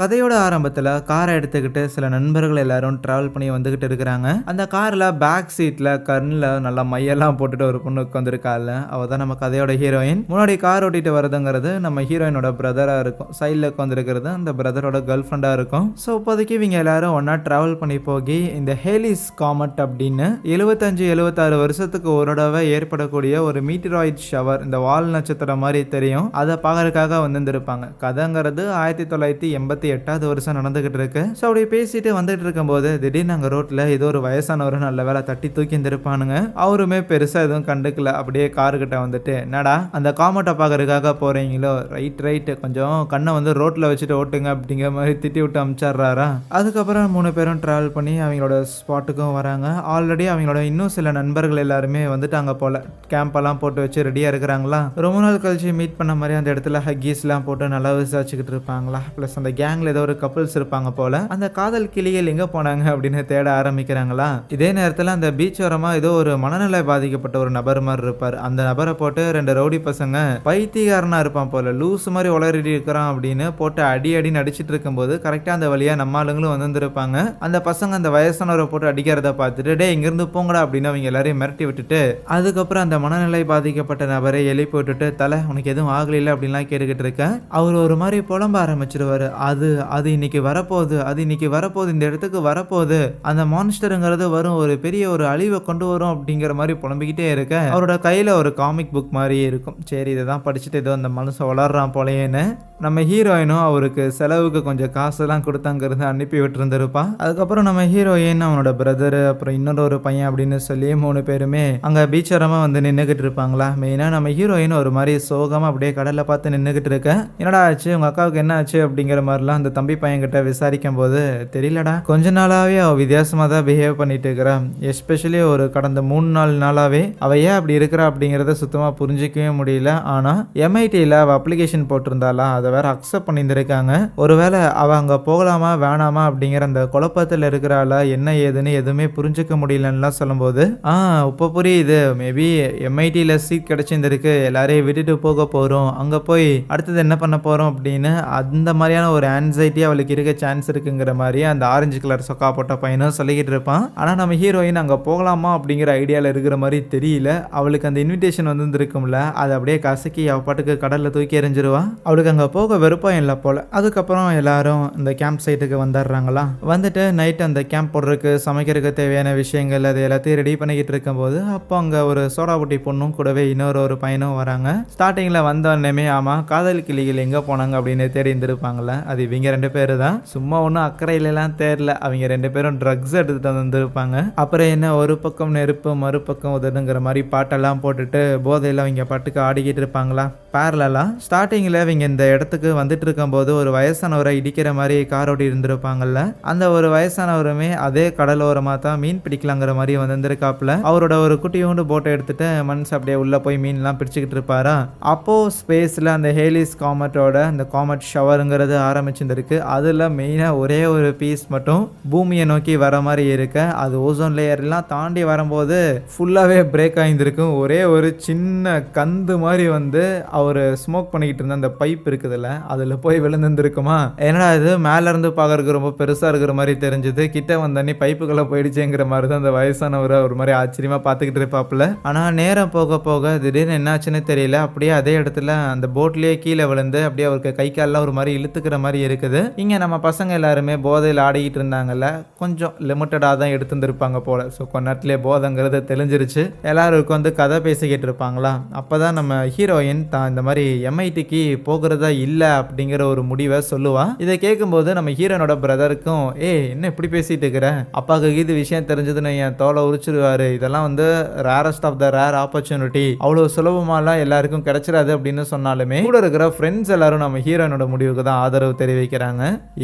கதையோட ஆரம்பத்துல காரை எடுத்துக்கிட்டு சில நண்பர்கள் எல்லாரும் டிராவல் பண்ணி வந்துகிட்டு இருக்கிறாங்க. அந்த கார்ல பேக் சீட்ல கண்ணுல நல்லா மையெல்லாம் போட்டுட்டு ஒரு பொண்ணு உட்காந்துருக்கால, அவ தான் நம்ம கதையோட ஹீரோயின். முன்னாடி கார் ஓட்டிட்டு வரதுங்கிறது நம்ம ஹீரோயினோட பிரதரா இருக்கும். சைட்ல உட்காந்துருக்கிறது அந்த பிரதரோட கேர்ள் ஃப்ரெண்டா இருக்கும். ஸோ இப்போதைக்கு இவங்க எல்லாரும் ஒன்னா டிராவல் பண்ணி போகி இந்த ஹேலிஸ் காமெட் அப்படின்னு 75-76 வருஷத்துக்கு ஒரு தடவை ஏற்படக்கூடிய ஒரு மீட்டிராய்ட் ஷவர், இந்த வால் நட்சத்திரம் மாதிரி தெரியும், அதை பார்க்கறதுக்காக வந்திருப்பாங்க. கதைங்கிறது 1988வது வருஷம் நடந்துகிட்டு இருக்கு. ஸோ அப்படி பேசிட்டு வந்துட்டு இருக்கும்போது திடீர்னு அங்கே ரோட்ல ஏதோ ஒரு வயசானவர் நல்ல வேலை தட்டி தூக்கி இருந்திருப்பானுங்க. அவருமே பெருசா எதுவும் கண்டுக்கல. அப்படியே காருக்கிட்ட வந்துட்டு, என்னடா அந்த காமெட்டை பார்க்கறதுக்காக போறீங்களோ, ரைட் கொஞ்சம் கண்ணை வந்து ரோட்ல வச்சுட்டு ஓட்டுங்க அப்படிங்கிற மாதிரி திட்டி விட்டு அமிச்சிடுறாரா. அதுக்கப்புறம் 3 பேரும் டிராவல் பண்ணி அவங்களோட ஸ்பாட்டுக்கும் வராங்க. ஆல்ரெடி அவங்களோட இன்னும் சில நண்பர்கள் எல்லாருமே வந்துட்டாங்க போல. கேம்ப் எல்லாம் போட்டு வச்சு ரெடியா இருக்கிறாங்களா. ரொம்ப நாள் கழிச்சு மீட் பண்ண மாதிரி அந்த இடத்துல ஹக்கீஸ்லாம் போட்டு நல்லா விசாரிச்சுக்கிட்டு இருப்பாங்களா. பிளஸ் அந்த கேங்ல ஏதோ ஒரு கப்பிள்ஸ் இருப்பாங்க போல. அந்த காதல் கிளிகள் எங்க போனாங்க அப்படின்னு தேட ஆரம்பிக்கிறாங்களா. இதே நேரத்தில் அந்த பீச் ஓரமா ஏதோ ஒரு மனநிலை பாதிக்கப்பட்ட ஒரு நபர் மாதிரி இருப்பார். அந்த நபரை போட்டு 2 ரவுடி பசங்க பைத்தியக்காரனா இருப்பான் போல, லூஸ் மாதிரி உளறிட்டு இருக்கிறான் அப்படின்னு போட்டு அடி நடிச்சிட்டு இருக்கும்போது கரெக்டா அந்த வழியா நம்ம ஆளுங்களும் வந்திருப்பாங்க. அந்த பசங்க அந்த வயசானவரை போட்டு அடிக்கிறத பார்த்துட்டு, டே இங்கிருந்து போங்கடா அப்படின்னு அவங்க எல்லாரையும் மிரட்டி விட்டுட்டு, அதுக்கப்புறம் அந்த மனநிலை பாதிக்கப்பட்ட நபரை எழுப்பி விட்டுட்டு, தலை உனக்கு எதுவும் ஆகல அப்படின்லாம் கேட்டுக்கிட்டு இருக்கேன். அவர் ஒரு மாதிரி புலம்ப ஆரம்பிச்சிருவாரு. அது இன்னைக்கு வரப்போகுது, இந்த இடத்துக்கு வரப்போகுது, அந்த மான்ஸ்டருங்கிறது வரும், ஒரு பெரிய ஒரு அழிவை கொண்டு வரும் அப்படிங்கிற மாதிரி புலம்பிக்கிட்டே இருக்க, அவரோட கையில ஒரு காமிக் புக் மாதிரியே இருக்கும். சரி இதை தான் படிச்சுட்டு ஏதோ அந்த மனுஷன் வளர்றான் போலேன்னு நம்ம ஹீரோயினும் அவருக்கு செலவுக்கு கொஞ்சம் காசெல்லாம் கொடுத்தாங்கிறது அனுப்பி விட்டுருந்துருப்பான். அதுக்கப்புறம் நம்ம ஹீரோயின், அவனோட பிரதரு, அப்புறம் இன்னொரு ஒரு பையன் அப்படின்னு சொல்லி 3 பேருமே அங்கே பீச்சரமாக வந்து நின்றுக்கிட்டு இருப்பாங்களா. மெயினாக நம்ம ஹீரோயின் ஒரு மாதிரி சோகமாக அப்படியே கடலை பார்த்து நின்றுக்கிட்டு இருக்க. என்னடா ஆச்சு, உங்கள் அக்காவுக்கு என்ன ஆச்சு அப்படிங்கிற மாதிரிலாம் அந்த தம்பி பையன்கிட்ட விசாரிக்கும் போது, தெரியலடா கொஞ்ச நாளாவே அவள் வித்தியாசமாக தான் பிஹேவ் பண்ணிட்டு இருக்கிறான். எஸ்பெஷலி ஒரு கடந்த 3-4 நாளாவே அவள் ஏன் அப்படி இருக்கிறா அப்படிங்கிறத சுத்தமாக புரிஞ்சிக்கவே முடியல. ஆனால் எம்ஐடியில் அவள் அப்ளிகேஷன் போட்டிருந்தாளா, அதை வேற அக்செப்ட் பண்ணியிருந்திருக்காங்க. ஒருவேளை அவள் அங்கே போகலாமா வேணாமா அப்படிங்கிற அந்த குழப்பத்தில் இருக்கிறாளா, என்ன ஏதுன்னு எதுவுமே புரிஞ்சிக்க முடியலன்னுலாம் சொல்லும்போது, இப்போ புரியுது, மேபி எம்ஐடியில் சீட் கிடைச்சிருந்திருக்கு, எல்லாரையும் விட்டுட்டு போக போகிறோம், அங்கே போய் அடுத்தது என்ன பண்ண போகிறோம் அப்படின்னு அந்த மாதிரியான ஒரு ஆன்சைட்டி அவளுக்கு இருக்க சான்ஸ் இருக்குங்கிற மாதிரி அந்த ஆரஞ்சு கலர் சொக்கா போட்ட பையனும் சொல்லிக்கிட்டு இருப்பான். ஆனால் நம்ம ஹீரோயின் அங்கே போகலாமா அப்படிங்கிற ஐடியாவில் இருக்கிற மாதிரி தெரியல. அவளுக்கு அந்த இன்விடேஷன் வந்துருக்கும்ல, அதை அப்படியே கசக்கி அவ பாட்டுக்கு கடலில் தூக்கி எறிஞ்சிருவா. அவளுக்கு அங்கே போக விருப்பம் இல்லை போல. அதுக்கப்புறம் எல்லாரும் இந்த கேம்ப் சைட்டுக்கு வந்துடுறாங்களா. வந்துட்டு நைட் அந்த கேம்ப் போடுறதுக்கு சமைக்கிறதுக்கு தேவையான விஷயங்கள் அது எல்லாத்தையும் ரெடி பண்ணிக்கிட்டு இருக்கும்போது, அப்போ அங்கே ஒரு சோடா புட்டி பொண்ணும் கூடவே இன்னொரு பையனும் வராங்க. ஸ்டார்டிங்கில் வந்தோடனே ஆமாம் காதல் கிளிகள் எங்கே போனாங்க அப்படின்னு தேடி இருந்திருப்பாங்களே, அது இவங்க 2 பேரு தான். சும்மா ஒன்றும் அக்கறையிலலாம் தேரல, அவங்க 2 பேரும் ட்ரக்ஸ் எடுத்துட்டு வந்துருப்பாங்க. அப்புறம் என்ன, ஒரு பக்கம் நெருப்பு மறுபக்கம் உதடுங்கிற மாதிரி பாட்டெல்லாம் போட்டுட்டு போதையில் அவங்க பாட்டுக்கு ஆடிக்கிட்டு இருப்பாங்களா பேரலாம். ஸ்டார்டிங்கில் இவங்க இந்த இடத்துக்கு வந்துட்டு இருக்கும்போது ஒரு வயசானவரை இடிக்கிற மாதிரி கார் ஓட்டி இருந்திருப்பாங்கல்ல, அந்த ஒரு வயசானவருமே அதே கடலோரமாக தான் மீன் பிடிக்கலாங்கிற மாதிரி வந்திருக்காப்புல. அவரோட ஒரு குட்டியோண்டு போட்டை எடுத்துட்டு மனுஷன் அப்படியே உள்ள போய் மீன்லாம் பிடிச்சிக்கிட்டு இருப்பாரா. அப்போ ஸ்பேஸில் அந்த ஹேலிஸ் காமெட்டோட அந்த காமெட் ஷவருங்கிறது ஆரம்பிச்சிருக்கு. அதில் மெயினாக ஒரே ஒரு பீஸ் மட்டும் பூமியை நோக்கி வர மாதிரி இருக்க, அது ஓசோன் லேயர்லாம் தாண்டி வரும்போது ஃபுல்லாகவே பிரேக் ஆகியிருக்கும். ஒரே ஒரு சின்ன கந்து மாதிரி வந்து அவர் ஸ்மோக் பண்ணிக்கிட்டு இருந்த அந்த பைப் இருக்குதுல்ல, அதில் போய் விழுந்துருக்குமா. ஏன்னா இது மேலேருந்து பார்க்கறதுக்கு ரொம்ப பெருசாக இருக்கிற மாதிரி தெரிஞ்சது. கிட்ட வந்தோடனே பைப்புக்குள்ளே போயிடுச்சுங்கிற மாதிரி தான் அந்த வயசானவரை ஒரு மாதிரி ஆச்சரியமாக பார்த்துக்கிட்டு இருப்பாப்புல. ஆனால் நேரம் போக போக திடீர்னு என்னாச்சுன்னு தெரியல, அப்படியே அதே இடத்துல அந்த போட்லேயே கீழே விழுந்து அப்படியே அவருக்கு கை காலெல்லாம் ஒரு மாதிரி இழுத்துக்கிற மாதிரி இருக்குது. இங்கே நம்ம பசங்க எல்லாருமே போதையில் ஆடிக்கிட்டு இருந்தாங்கல்ல, கொஞ்சம் லிமிட்டடாக தான் எடுத்துருந்துருப்பாங்க போல. ஸோ கொஞ்ச நேரத்துலேயே போதைங்கிறது தெளிஞ்சிருச்சு. எல்லாருக்கும் வந்து கதை பேசிக்கிட்டு இருப்பாங்களா. அப்போ தான் நம்ம ஹீரோயின் தான் இந்த மாதிரி எம்ஐடிக்கு போகிறதா இல்லை அப்படிங்கிற ஒரு முடிவை சொல்லுவான். இதை கேட்கும்போது நம்ம ஹீரோனோட பிரதருக்கும், என்ன இப்படி பேசிட்டு இருக்கிற, அப்பாவுக்கு இது விஷயம் தெரிஞ்சதுன்னு என் தோலை உரிச்சிருவாரு, இதெல்லாம் வந்து rarest of the rare opportunity, அவ்வளோ சுலபமாலாம் எல்லாருக்கும் கிடைச்சிடாது அப்படின்னு சொன்னாலுமே கூட இருக்கிற ஃப்ரெண்ட்ஸ் எல்லாரும் நம்ம ஹீரோனோட முடிவுக்கு தான் ஆதரவு தெரிவிக்கிறாங்க.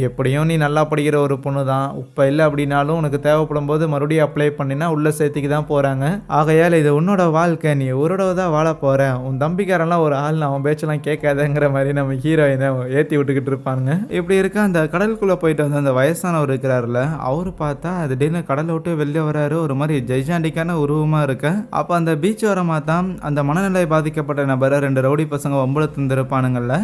எப்படியும் நீ நல்லா படிக்கிற ஒரு பொண்ணு தான், இப்போ இல்லை அப்படின்னாலும் உனக்கு தேவைப்படும் போது மறுபடியும் அப்ளை பண்ணினா உள்ள சேர்த்துக்கு தான் போகிறாங்க. ஆகையால் இது உன்னோட வாழ்க்கை, நீ ஒரு தான் வாழ போகிற, உன் தம்பிக்காரெல்லாம் ஒரு ஆள் அவன் பேச்செல்லாம் கேட்காதங்கிற மாதிரி நம்ம ஹீரோயினை ஏற்றி விட்டுக்கிட்டு இருப்பாங்க. இப்படி இருக்க அந்த கடலுக்குள்ளே போயிட்டு வந்து அந்த வயசானவர் இருக்கிறாருல, அவரு பார்த்தா திடீர்னு கடலை விட்டு வெளியே வராரு, ஒரு மாதிரி ஜெய்ஜாண்டிக்கான உருவமாக இருக்க. அப்போ அந்த பீச் ஓரமாக தான் அந்த மனநிலை பாதிக்கப்பட்ட நபரை 2 ரவுடி பசங்க வம்புல தந்திருப்பானுங்கள்ல,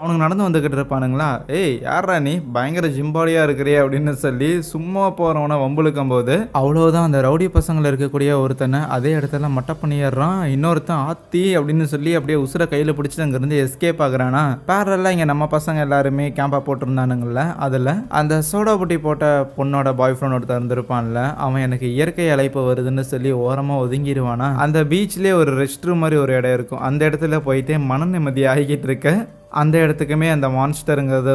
அவனுங்க நடந்து வந்துகிட்டு இருப்பானுங்களா, ஏய் யாரா நீ பயங்கர ஜிம்பாடியா இருக்கிறிய அப்படின்னு சொல்லி சும்மா போறவன வம்புழுக்கும் போது அவ்வளவுதான் அந்த ரவுடி பசங்களை இருக்கக்கூடிய ஒருத்தனை அதே இடத்துல மட்டை பண்ணிடுறான். இன்னொருத்தன் ஆத்தி அப்படின்னு சொல்லி அப்படியே உசுர கையில பிடிச்சிட்டு அங்கிருந்து எஸ்கேப் ஆகுறானா. பேரலா இங்க நம்ம பசங்க எல்லாருமே கேம்பா போட்டிருந்தானுங்கல்ல, அதுல அந்த சோடா புட்டி போட்ட பொண்ணோட பாய் ஃப்ரெண்ட் ஒருத்தர் இருந்திருப்பான்ல, அவன் எனக்கு இயற்கை அழைப்பு வருதுன்னு சொல்லி ஓரமா ஒதுங்கிடுவானா. அந்த பீச்லயே ஒரு ரெஸ்ட் ரூம் மாதிரி ஒரு இடம் இருக்கும், அந்த இடத்துல போயிட்டு மன நிம்மதி ஆகிக்கிட்டு இருக்க அந்த இடத்துக்குமே அந்த மான்ஸ்டருங்கிறது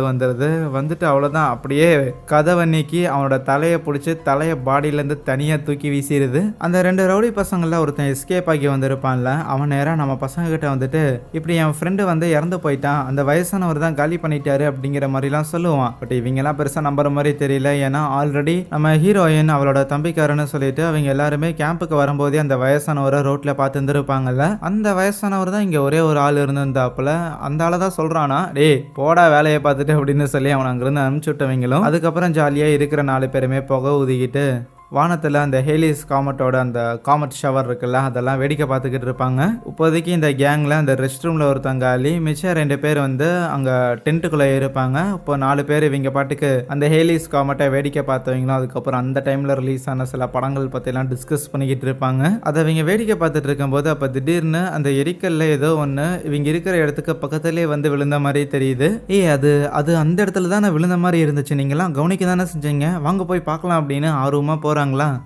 வந்துட்டு அவ்வளோதான் அப்படியே கதவை நீக்கி அவனோட தலையை பிடிச்சி தலையை பாடியிலேருந்து தனியாக தூக்கி வீசிடுது. அந்த 2 ரவுடி பசங்களில் ஒருத்தன் எஸ்கேப் ஆகி வந்திருப்பான்ல, அவன் நேராக நம்ம பசங்க கிட்ட வந்துட்டு இப்படி என் ஃப்ரெண்டு வந்து இறந்து போயிட்டான், அந்த வயசானவர் தான் காலி பண்ணிட்டாரு அப்படிங்கிற மாதிரிலாம் சொல்லுவான். பட் இவங்கெல்லாம் பெருசாக நம்புற மாதிரி தெரியல. ஏன்னா ஆல்ரெடி நம்ம ஹீரோயின் அவளோட தம்பிக்காரன்னு சொல்லிட்டு அவங்க எல்லாருமே கேம்புக்கு வரும்போதே அந்த வயசானவரை ரோட்டில் பார்த்து இருந்திருப்பாங்கல்ல, அந்த வயசானவர் தான் இங்கே ஒரே ஒரு ஆள் இருந்திருந்தாப்புல. அந்த ஆளை தான் சொல்றானா, டேய் போடா வேலையை பார்த்துட்டு அப்படின்னு சொல்லி அவனை அங்கிருந்து அனுப்பிச்சு விட்டவங்களும் அதுக்கப்புறம் ஜாலியா இருக்கிற 4 பேருமே புகை ஊதிக்கிட்டு வானத்தில் அந்த ஹேலிஸ் காமெட்டோட அந்த காமெட் ஷவர் இருக்குல்ல, அதெல்லாம் வேடிக்கை பார்த்துக்கிட்டு இருப்பாங்க. இப்போதைக்கு இந்த கேங்கில் அந்த ரெஸ்ட் ரூமில் ஒருத்தங்க காலி, மிச்சம் 2 பேர் வந்து அங்கே டென்ட்டுக்குள்ளே இருப்பாங்க. இப்போ 4 பேர் இவங்க பாட்டுக்கு அந்த ஹேலிஸ் காமெட்டை வேடிக்கை பார்த்தவங்களும் அதுக்கப்புறம் அந்த டைமில் ரிலீஸ் ஆன சில படங்கள் பற்றிலாம் டிஸ்கஸ் பண்ணிக்கிட்டு இருப்பாங்க. அதை இவங்க வேடிக்கை பார்த்துட்டு இருக்கும்போது அப்போ திடீர்னு அந்த எரிக்கல்ல ஏதோ ஒன்று இவங்க இருக்கிற இடத்துக்கு பக்கத்துலேயே வந்து விழுந்த மாதிரி தெரியுது. அது அது அந்த இடத்துல தானே விழுந்த மாதிரி இருந்துச்சு, நீங்களாம் கவனிக்க தானே செஞ்சீங்க, வாங்க போய் பார்க்கலாம் அப்படின்னு ஆர்வமாக போகிறாங்களா.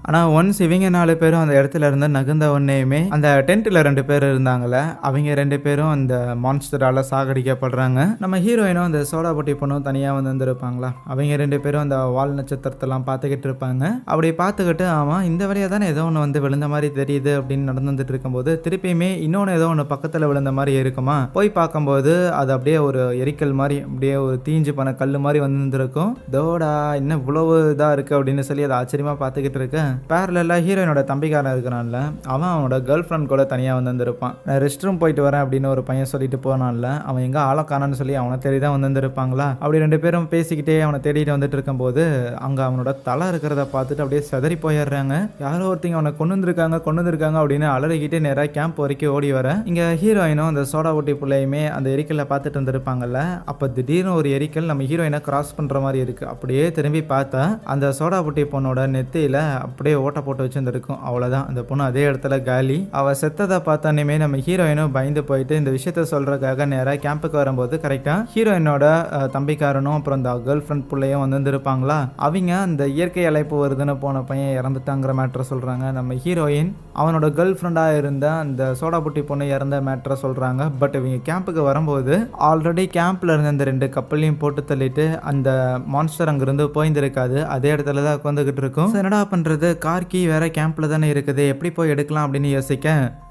ஆனா ஒன்ஸ் இவங்க 4 பேரும் அந்த இடத்துல இருந்து நகர்ந்த உடனேயுமே அந்த டென்ட்ல 2 பேர் இருந்தாங்கல்ல, அவங்க 2 பேரும் அந்த மான்ஸ்டரால சாகடிக்கப்படுறாங்க. நம்ம ஹீரோயினும் அந்த சோடா பொட்டி பொண்ணும் தனியா வந்திருப்பாங்களா, அவங்க 2 பேரும் அந்த வால் நட்சத்திரத்தெல்லாம் பார்த்துக்கிட்டு இருப்பாங்க. அப்படி பார்த்துக்கிட்டு ஆமா இந்த வழியா தானே ஏதோ ஒன்று வந்து விழுந்த மாதிரி தெரியுது அப்படின்னு நடந்துட்டு இருக்கும்போது திருப்பியுமே இன்னொன்று ஏதோ ஒன்று பக்கத்தில் விழுந்த மாதிரி இருக்குமா, போய் பார்க்கும்போது அது அப்படியே ஒரு எரிக்கல் மாதிரி அப்படியே ஒரு தீஞ்சு பண்ண கல் மாதிரி வந்துருக்கும். தோடா இன்னும் இவ்வளவு இதாக இருக்கு அப்படின்னு சொல்லி அதை ஆச்சரியமா பார்த்துக்கிட்டு இருக்கேன். பேரலா ஹீரோயினோட தம்பிக்காரன் இருக்கிறான்ல, அவனோட கேர்ள் ஃப்ரெண்ட் கூட தனியாக வந்திருப்பான். நான் ரெஸ்ட் ரூம் போயிட்டு வரேன் அப்படின்னு ஒரு பையன் சொல்லிட்டு போனான்ல, அவன் எங்க ஆளக்கானான்னு சொல்லி அவனை தேடி தான் வந்திருப்பாங்களா. அப்படி 2 பேரும் பேசிக்கிட்டே அவனை தேடிட்டு வந்துட்டு இருக்கும்போது அங்கே அவனோட தலை இருக்கிறத பார்த்துட்டு அப்படியே செதறி போயிடுறாங்க. யாரோ ஒருத்தங்க அவனை கொண்டு வந்திருக்காங்க அப்படின்னு அலறிக்கிட்டே நேராக கேம்ப் வரைக்கும் ஓடி வர இங்கே ஹீரோயினும் அந்த சோடா ஊட்டி பிள்ளையுமே அந்த எரிக்கல்ல பார்த்துட்டு வந்திருப்பாங்கல்ல. அப்போ திடீர்னு ஒரு எரிக்கல் நம்ம ஹீரோயினை கிராஸ் பண்ணுற மாதிரி இருக்கு. அப்படியே திரும்பி பார்த்தா அந்த சோடா ஊட்டி பொண்ணோட நெத்தியில அப்படியே ஓட்ட போட்டு வச்சிருந்திருக்கும். அவ்வளவுதான், அந்த பொண்ணு அதே இடத்துல காலி. அவ செத்ததை பார்த்தானுமே நம்ம ஹீரோயினும் பயந்து போயிட்டு இந்த விஷயத்த சொல்றதுக்காக நேராக கேம்புக்கு வரும்போது கரெக்டா ஹீரோயினோட தம்பிக்காரனும் அப்புறம் அந்த கேர்ள் ஃப்ரெண்ட் பிள்ளையும் வந்திருப்பாங்களா. அவங்க அந்த இயற்கை அழைப்பு வருதுன்னு போன பையன் இறந்துட்டாங்கிற மேட்ரை சொல்றாங்க. நம்ம ஹீரோயின் அவனோட கேர்ள் ஃப்ரெண்டா இருந்த அந்த சோடா புட்டி பொண்ணு இறந்த மேட்ரை சொல்றாங்க. பட் இவங்க கேம்புக்கு வரும்போது ஆல்ரெடி கேம்ப்ல இருந்த அந்த 2 கப்பலையும் போட்டு தள்ளிட்டு அந்த மான்ஸ்டர் அங்கிருந்து போயிருந்திருக்காது, அதே இடத்துல தான் உட்காந்துக்கிட்டு இருக்கும். என்னடா பண்றது, கார் கீ வேற கேம்ப்ல தானே இருக்குது, எப்படி போய் எடுக்கலாம் அப்படின்னு யோசிக்க,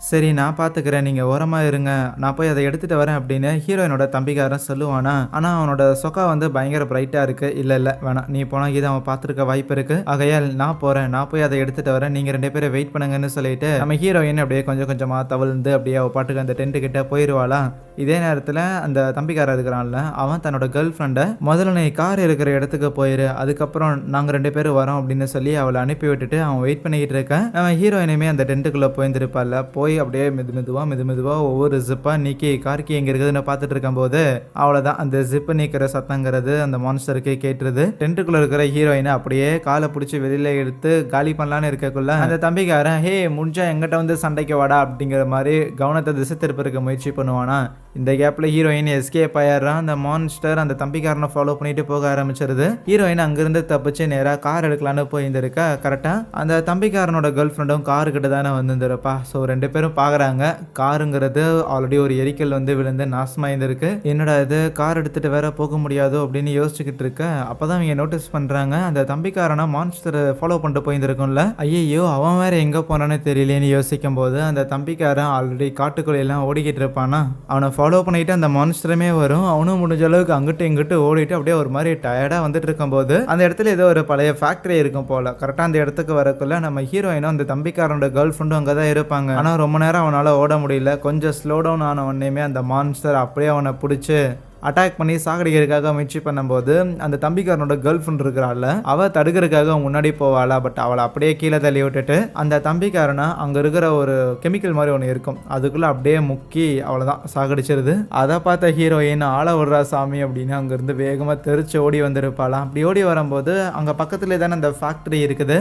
சரி நான் பாத்துக்கிறேன் நீங்க ஓரமா இருங்க, நான் போய் அதை எடுத்துட்டு வரேன் அப்படின்னு ஹீரோயினோட தம்பிக்காரன் சொல்லுவானா. ஆனா அவனோட சொக்கா வந்து பயங்கர பிரைட்டா இருக்கு. இல்ல வேணாம், நீ போனா இதை அவன் பார்த்துருக்க வாய்ப்பு இருக்கு, ஆகையால் நான் போறேன், நான் போய் அதை எடுத்துட்டு வரேன், நீங்க 2 பேரும் வெயிட் பண்ணுங்கன்னு சொல்லிட்டு நம்ம ஹீரோயின் அப்படியே கொஞ்சம் கொஞ்சமா தவிழ்ந்து அப்படியே அவ பாட்டுக்கு அந்த டென்ட் கிட்ட போயிருவாளா. இதே நேரத்துல அந்த தம்பிக்காரன் இருக்கிறான்ல, அவன் தன்னோட கேர்ள் ஃப்ரெண்டை முதல்ல நீ கார் இருக்கிற இடத்துக்கு போயிரு, அதுக்கப்புறம் நாங்க 2 பேரும் வரோம் அப்படின்னு சொல்லி அவளை அனுப்பி விட்டுட்டு அவன் வெயிட் பண்ணிக்கிட்டு இருக்கேன். நம்ம ஹீரோயினுமே அந்த டென்ட்டுக்குள்ள போயிருந்திருப்பாள். போய் அப்படியே மெதுமெதுவா ஒவ்வொரு ஜிப்பா நீக்கி கார்கி எங்க இருக்குதுன்னு பார்த்துட்டு இருக்கும் போது அவ்வளவுதான், அந்த ஜிப்பு நீக்கிற சத்தங்கிறது அந்த மான்ஸ்டருக்கு கேட்டுருது. டென்ட்டுக்குள்ள இருக்கிற ஹீரோயினை அப்படியே காலை பிடிச்சி வெளியில எடுத்து காலி பண்ணலான்னு இருக்கக்குள்ள அந்த தம்பிக்காரன் ஹே முடிஞ்சா எங்கிட்ட வந்து சண்டைக்கு வாடா அப்படிங்கிற மாதிரி கவனத்தை திசை திருப்ப முயற்சி பண்ணுவானா. இந்த கேப்ல ஹீரோயின் எஸ்கேப் ஆயிடுறான். அந்த மான்ஸ்டர் அந்த தம்பிக்காரனை ஃபாலோ பண்ணிட்டு போக ஆரம்பிச்சிருது. ஹீரோயின் அங்கிருந்து தப்பிச்சு நேரா கார் எடுக்கலான்னு போயிருந்திருக்கா. கரெக்டா அந்த தம்பிக்காரனோட கேர்ள் ஃப்ரெண்டும் காரு கிட்ட தானே வந்துருப்பா. ஸோ 2 பேரும் பாக்குறாங்க, காருங்கிறது ஆல்ரெடி ஒரு எரிக்கல் வந்து விழுந்து நாசமாயிருந்திருக்கு. என்னடா இது, கார் எடுத்துட்டு வேற போக முடியாதோ அப்படின்னு யோசிச்சுக்கிட்டு இருக்க. அப்பதான் இவங்க நோட்டீஸ் பண்றாங்க அந்த தம்பிக்காரனை மான்ஸ்டர் ஃபாலோ பண்ணிட்டு போயிருந்திருக்கும்ல. ஐயோ அவன் வேற எங்க போனான்னு தெரியலேன்னு யோசிக்கும் போது அந்த தம்பிக்காரன் ஆல்ரெடி காட்டுக்குள்ள எல்லாம் ஓடிக்கிட்டு இருப்பானா. அவனை ஃபாலோ பண்ணிட்டு அந்த மான்ஸ்டருமே வரும். அவனும் முடிஞ்ச அளவுக்கு அங்கிட்டு இங்கிட்டு ஓடிட்டு அப்படியே ஒரு மாதிரி டயர்டா வந்துட்டு இருக்கும் போது அந்த இடத்துல ஏதோ ஒரு பழைய ஃபேக்டரி இருக்கும் போல. கரெக்டா அந்த இடத்துக்கு வரக்குள்ள நம்ம ஹீரோயினும் அந்த தம்பிக்காரனோட கேர்ள் ஃப்ரெண்டும் அங்கதான் இருப்பாங்க. ஆனா ரொம்ப நேரம் அவனால ஓட முடியல. கொஞ்சம் ஸ்லோ டவுன் ஆன உடனேயுமே அந்த மான்ஸ்டர் அப்படியே அவனை பிடிச்சு அட்டாக் பண்ணி சாகடிக்கிறதுக்காக முயற்சி பண்ணும்போது அந்த தம்பிக்காரனோட கேர்ள் ஃப்ரெண்ட் இருக்கிறாள், அவ தடுக்கிறதுக்காக முன்னாடி போவாளா, பட் அவளை அப்படியே கீழே தள்ளி விட்டுட்டு அந்த தம்பிக்காரனை அங்க இருக்கிற ஒரு கெமிக்கல் மாதிரி ஒன்று இருக்கும் அதுக்குள்ள அப்படியே முக்கி அவ்வளவுதான் சாகடிச்சிருது. அதை பார்த்த ஹீரோயின் ஆள விடுறா சாமி அப்படின்னு அங்கிருந்து வேகமா தெரிச்சு ஓடி வந்திருப்பாளாம். அப்படி ஓடி வரும்போது அங்க பக்கத்துல தானே அந்த ஃபேக்டரி இருக்குது,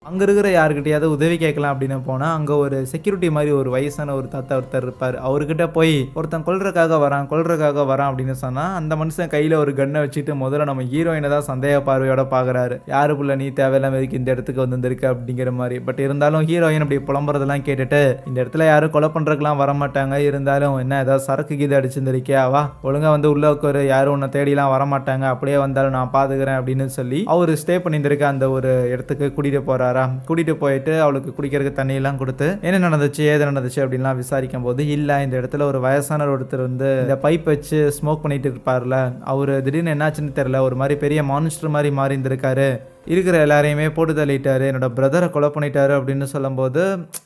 அங்கே இருக்கிற யாருக்கிட்டையாவது உதவி கேட்கலாம் அப்படின்னு போனால் அங்கே ஒரு செக்யூரிட்டி மாதிரி ஒரு வயசான ஒரு தாத்தா ஒருத்தர் இருப்பார். அவர்கிட்ட போய் ஒருத்தன் கொல்றதுக்காக வரான் அப்படின்னு சொன்னால் அந்த மனுஷன் கையில் ஒரு கன்னை வச்சுட்டு முதல்ல நம்ம ஹீரோயினை தான் சந்தேக பார்வையோட பார்க்குறாரு. யாரு புள்ள நீ தேவையில்லாம இருக்கு இந்த இடத்துக்கு வந்திருக்க அப்படிங்கிற மாதிரி. பட் இருந்தாலும் ஹீரோயின் அப்படி புலம்புறதெல்லாம் கேட்டுட்டு இந்த இடத்துல யாரும் கொலை பண்ணுறதுக்குலாம் வரமாட்டாங்க, இருந்தாலும் என்ன ஏதாவது சரக்கு கீதை அடிச்சிருந்திருக்கியா, வா ஒழுங்காக வந்து உள்ள உட்காரு, யாரும் உன்னை தேடிலாம் வரமாட்டாங்க, அப்படியே வந்தாலும் நான் பார்த்துக்கிறேன் அப்படின்னு சொல்லி அவர் ஸ்டே பண்ணியிருக்க அந்த ஒரு இடத்துக்கு கூட்டிகிட்டு போகிறார். கூட்டிட்டு போயிட்டு அவளுக்கு குடிக்கிறதுக்கு தண்ணி எல்லாம் கொடுத்து என்ன நடந்துச்சு ஏது நடந்துச்சு அப்படின்லாம் விசாரிக்கும் போது இல்ல இந்த இடத்துல ஒரு வயசான ஒருத்தர் வந்து இந்த பைப் வச்சு ஸ்மோக் பண்ணிட்டு இருப்பார்ல, அவரு திடீர்னு என்னாச்சுன்னு தெரியல ஒரு மாதிரி பெரிய மான்ஸ்டர் மாதிரி மாறி இருந்திருக்காரு, இருக்கிற எல்லாரையுமே போட்டு தள்ளிட்டாரு, என்னோட பிரதரை கொலை பண்ணிட்டாரு அப்படின்னு சொல்லும்போது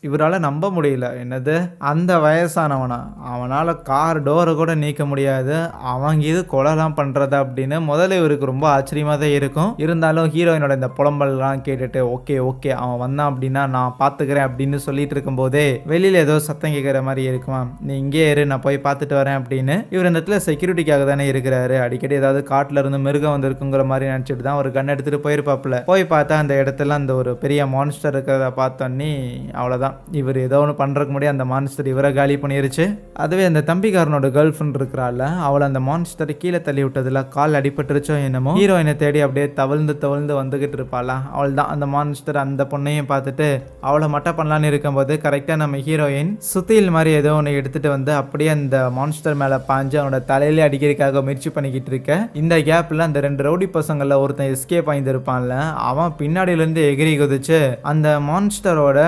இவரால் நம்ப முடியல. என்னது அந்த வயசானவனா, அவனால் கார் டோரை கூட நீக்க முடியாது, அவங்க இது கொலைலாம் பண்ணுறத அப்படின்னு முதல்ல இவருக்கு ரொம்ப ஆச்சரியமாக தான் இருக்கும். இருந்தாலும் ஹீரோயினோட இந்த புலம்பல்லாம் கேட்டுட்டு ஓகே ஓகே அவன் வந்தான் அப்படின்னா நான் பார்த்துக்கிறேன் அப்படின்னு சொல்லிட்டு இருக்கும் போதே வெளியில் ஏதோ சத்தம் கேட்குற மாதிரி இருக்குமா, நீ இங்கே இரு நான் போய் பார்த்துட்டு வரேன் அப்படின்னு. இவர் இந்த இடத்துல செக்யூரிட்டிக்காக தானே இருக்கிறாரு, அடிக்கடி ஏதாவது காட்டில் இருந்து மிருகம் வந்திருக்குங்கிற மாதிரி நினச்சிட்டு தான் ஒரு கன் எடுத்துகிட்டு போயிருப்பாப்புல. போய் பார்த்தா அந்த இடத்துல அந்த ஒரு பெரிய மான்ஸ்டர் இருக்கிறத பார்த்தோன்னே அவ்வளோதான், இவர் ஏதோ ஒன்று பண்ணுறதுக்கு முடியாது, அந்த மான்ஸ்டர் இவரை காலி பண்ணிருச்சு. அதுவே அந்த தம்பிக்காரனோட கேர்ள் ஃப்ரெண்ட் இருக்கிறாள், அவளை அந்த மான்ஸ்டரை கீழே தள்ளி விட்டதில் கால் அடிபட்டுருச்சோ என்னமோ, ஹீரோயினை தேடி அப்படியே தவழ்ந்து வந்துகிட்டு இருப்பாளா. அவள் தான் அந்த மான்ஸ்டர் அந்த பொண்ணையும் பார்த்துட்டு அவளை மட்டை பண்ணலான்னு இருக்கும்போது கரெக்டாக நம்ம ஹீரோயின் சுத்தியில் மாதிரி ஏதோ ஒன்று எடுத்துட்டு வந்து அப்படியே அந்த மான்ஸ்டர் மேலே பாஞ்சு அவனோட தலையிலே அடிக்கிறதுக்காக முயற்சி பண்ணிக்கிட்டு இருக்க. இந்த கேப்பில் அந்த 2 ரவுடி பசங்களில் ஒருத்தன் எஸ்கேப் ஆகியிருப்பான்ல, அவன் பின்னாடியிலேருந்து எகிரி குதிச்சு அந்த மான்ஸ்டரோட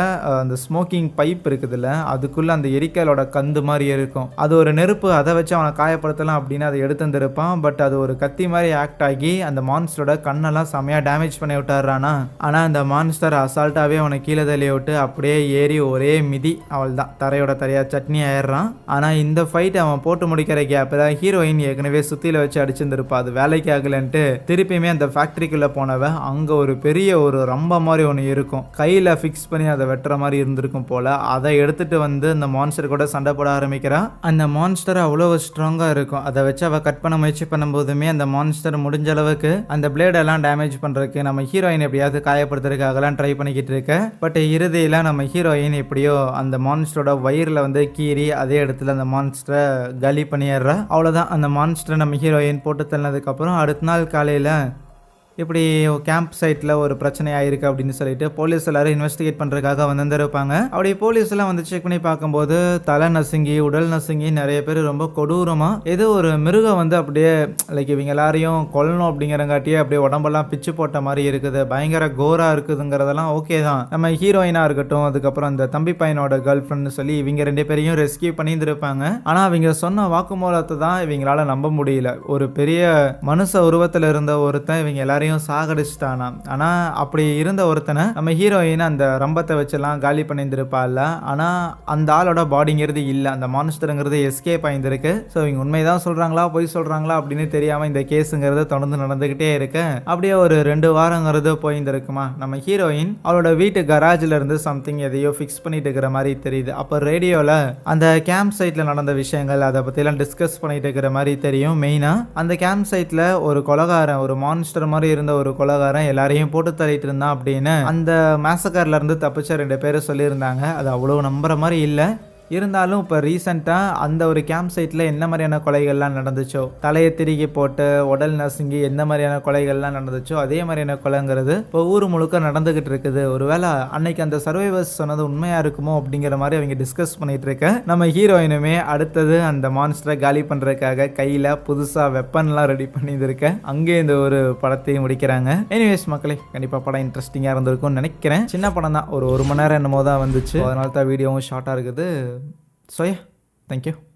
அந்த ஸ்மோக்கிங் பைப் இருக்குதுல்ல அதுக்குள்ள அந்த எரிக்கலோட கந்து மாதிரி இருக்கும், அது ஒரு நெருப்பு, அதை வச்சு அவனை காயப்படுத்தலாம் அப்படின்னு அதை எடுத்து வந்திருப்பான். பட் அது ஒரு கத்தி மாதிரி ஆக்ட் ஆகி அந்த மான்ஸ்டரோட கண்ணெல்லாம் செமையாக டேமேஜ் பண்ணி விட்டாரானா. ஆனால் அந்த மான்ஸ்டர் அசால்ட்டாகவே அவனை கீழே தள்ளி விட்டு அப்படியே ஏறி ஒரே மிதி, அவள் தான் தரையோட தரையா சட்னி ஆயிடுறான். ஆனால் இந்த ஃபைட் அவன் போட்டு முடிக்கிற கேப் தான் ஹீரோயின் ஏற்கனவே சுத்தியில வச்சு அடிச்சிருந்திருப்பா, அது வேலைக்கு ஆகலன்ட்டு திருப்பியுமே அந்த ஃபேக்டரிக்குள்ளே போனவன் அங்கே ஒரு பெரிய ஒரு ரம்ப மாதிரி ஒன்று இருக்கும், கையில் ஃபிக்ஸ் பண்ணி அதை வெட்டுற மாதிரி இருந்திருக்கும் போல, அதை எடுத்துட்டு வந்து அந்த மான்ஸ்டர் கூட சண்டை போட ஆரம்பிக்கிறான். அந்த மான்ஸ்டர் அவ்வளோ ஸ்ட்ராங்காக இருக்கும், அதை வச்சு அவள் கட் பண்ண முயற்சி பண்ணும்போதுமே அந்த மான்ஸ்டர் முடிஞ்ச அளவுக்கு அந்த பிளேடெல்லாம் டேமேஜ் பண்ணுறதுக்கு நம்ம ஹீரோயின் எப்படியாவது காயப்படுத்துறதுக்காகலாம் ட்ரை பண்ணிக்கிட்டு இருக்க. பட் இறுதியில் நம்ம ஹீரோயின் எப்படியோ அந்த மான்ஸ்டரோட வயிறில் வந்து கீறி அதே இடத்துல அந்த மான்ஸ்டரை காலி பண்ணிடுறா. அவ்வளோதான், அந்த மான்ஸ்டரை நம்ம ஹீரோயின் போட்டு தள்ளதுக்கப்புறம் அடுத்த நாள் காலையில் இப்படி கேம்ப் சைட்டில் ஒரு பிரச்சனை ஆயிருக்கு அப்படின்னு சொல்லிட்டு போலீஸ் எல்லாரும் இன்வெஸ்டிகேட் பண்ணுறதுக்காக வந்திருப்பாங்க. அப்படி போலீஸ் எல்லாம் வந்து செக் பண்ணி பார்க்கும்போது தலை நசுங்கி உடல் நசுங்கி நிறைய பேர் ரொம்ப கொடூரமாக ஏதோ ஒரு மிருகம் வந்து அப்படியே லைக் இவங்க எல்லாரையும் கொல்லணும் அப்படிங்கிறங்காட்டியே அப்படியே உடம்பெல்லாம் பிச்சு போட்ட மாதிரி இருக்குது, பயங்கர கோராக இருக்குதுங்கிறதெல்லாம் ஓகே தான். நம்ம ஹீரோயினாக இருக்கட்டும், அதுக்கப்புறம் அந்த தம்பி பையனோட கேர்ள் ஃப்ரெண்ட்னு சொல்லி இவங்க 2 பேரையும் ரெஸ்கியூ பண்ணியிருந்திருப்பாங்க. ஆனால் அவங்க சொன்ன வாக்குமூலத்தை தான் இவங்களால நம்ப முடியல, ஒரு பெரிய மனுஷ உருவத்தில் இருந்த ஒருத்தன் இவங்க எல்லாரையும் சாகடிச்சிட்டானா. ஆனா அப்படி இருந்த ஒருத்தனை நம்ம ஹீரோயின் அந்த ரம்பத்தை வச்செல்லாம் காலி பண்ணியிருந்திருப்பாள்ல, ஆனா அந்த ஆளோட பாடிங்கிறது இல்லை, அந்த மான்ஸ்டருங்கிறது எஸ்கேப் ஆயிருந்திருக்கு. ஸோ இவங்க உண்மைதான் சொல்றாங்களா பொய் சொல்றாங்களா அப்படின்னு தெரியாம இந்த கேஸுங்கிறது தொடர்ந்து நடந்துகிட்டே இருக்கு. அப்படியே ஒரு 2 வாரங்கிறது போயிருந்திருக்குமா. நம்ம ஹீரோயின் அவளோட வீட்டு கராஜ்ல இருந்து சம்திங் எதையோ ஃபிக்ஸ் பண்ணிட்டு இருக்கிற மாதிரி தெரியுது. அப்போ ரேடியோல அந்த கேம்ப் சைட்ல நடந்த விஷயங்கள் அதை பத்தி எல்லாம் டிஸ்கஸ் பண்ணிட்டு இருக்கிற மாதிரி தெரியும். மெயினா அந்த கேம்ப் சைட்ல ஒரு கொலகாரன், ஒரு மான்ஸ்டர் மாதிரி இருந்த ஒரு கொலகாரன் எல்லாரையும் போட்டு தள்ளிட்டு இருந்தான் அப்படின்னு அந்த மேசக்கர்ல இருந்து தப்பிச்ச 2 பேரும் சொல்லியிருந்தாங்க. அது அவ்வளவு நம்புற மாதிரி இல்லை. இருந்தாலும் இப்போ ரீசெண்டாக அந்த ஒரு கேம்ப் சைட்டில் என்ன மாதிரியான கொலைகள்லாம் நடந்துச்சோ, தலையை திருகி போட்டு உடல் நசுங்கி எந்த மாதிரியான கொலைகள்லாம் நடந்துச்சோ அதே மாதிரியான கொலைங்கிறது இப்போ ஊர் முழுக்க நடந்துகிட்டு இருக்குது. ஒருவேளை அன்னைக்கு அந்த சர்வைவர்ஸ் சொன்னது உண்மையாக இருக்குமோ அப்படிங்கிற மாதிரி அவங்க டிஸ்கஸ் பண்ணிட்டு இருக்க. நம்ம ஹீரோயினுமே அடுத்தது அந்த மான்ஸ்டரை காலி பண்ணுறதுக்காக கையில் புதுசாக வெப்பன்லாம் ரெடி பண்ணியிருக்க. அங்கே இந்த ஒரு படத்தையும் முடிக்கிறாங்க. எனிவேஸ் மக்களே, கண்டிப்பாக படம் இன்ட்ரெஸ்டிங்காக இருந்திருக்கும்னு நினைக்கிறேன். சின்ன படம் தான், ஒரு 1 மணி நேரம் என்னமோ தான் வந்துச்சு, அதனால தான் வீடியோவும் ஷார்ட்டாக இருக்குது. So yeah, thank you.